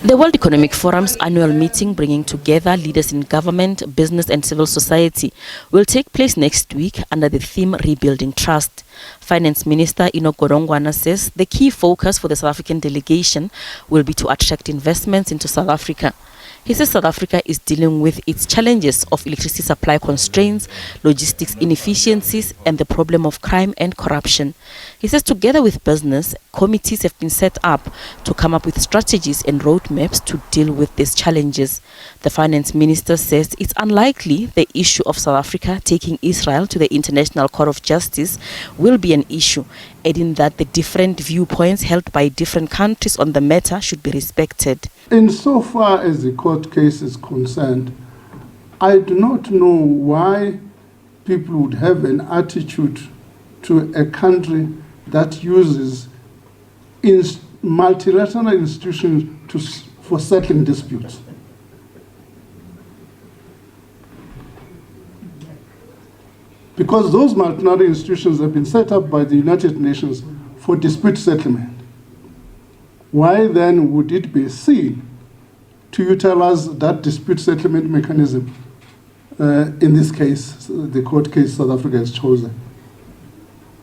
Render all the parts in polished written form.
The World Economic Forum's annual meeting, bringing together leaders in government, business and civil society, will take place next week under the theme Rebuilding Trust. Finance Minister Enoch Godongwana says the key focus for the South African delegation will be to attract investments into South Africa. He says South Africa is dealing with its challenges of electricity supply constraints, logistics inefficiencies, and the problem of crime and corruption. He says together with business, committees have been set up to come up with strategies and roadmaps to deal with these challenges. The finance minister says it's unlikely the issue of South Africa taking Israel to the International Court of Justice will be an issue, adding that the different viewpoints held by different countries on the matter should be respected. Insofar as the court case is concerned, I do not know why people would have an attitude to a country that uses multilateral institutions for settling disputes. Because those multilateral institutions have been set up by the United Nations for dispute settlement. Why then would it be seen to utilize that dispute settlement mechanism? In this case, the court case South Africa has chosen.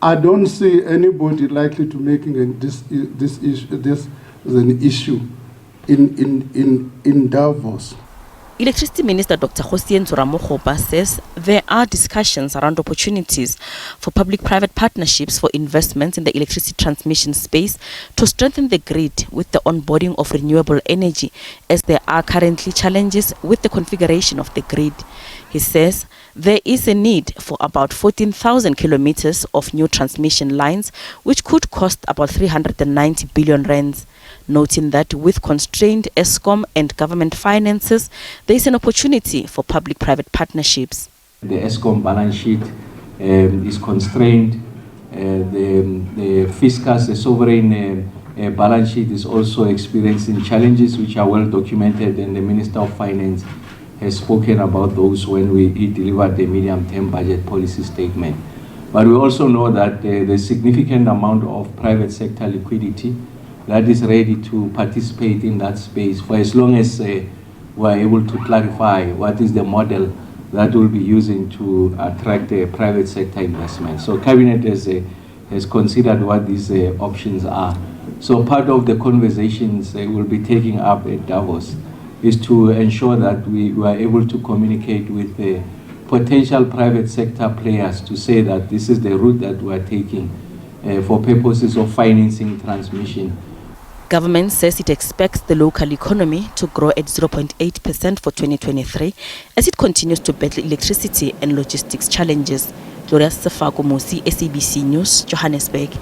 I don't see anybody likely to making this as an issue in Davos. Electricity Minister Dr. Hosien Tsoramogopa says there are discussions around opportunities for public-private partnerships for investments in the electricity transmission space to strengthen the grid with the onboarding of renewable energy, as there are currently challenges with the configuration of the grid. He says there is a need for about 14,000 kilometers of new transmission lines, which could cost about 390 billion rands. Noting that with constrained ESCOM and government finances, there is an opportunity for public-private partnerships. The ESCOM balance sheet is constrained. The fiscus, the sovereign balance sheet, is also experiencing challenges which are well documented, and the Minister of Finance has spoken about those when he delivered the medium-term budget policy statement. But we also know that there's significant amount of private sector liquidity that is ready to participate in that space for as long as we're able to clarify what is the model that we'll be using to attract private sector investment. So Cabinet has considered what these options are. So part of the conversations we'll be taking up at Davos is to ensure that we are able to communicate with the potential private sector players to say that this is the route that we're taking for purposes of financing transmission. Government says it expects the local economy to grow at 0.8% for 2023 as it continues to battle electricity and logistics challenges. Gloria Sefako Mosi, SABC News, Johannesburg.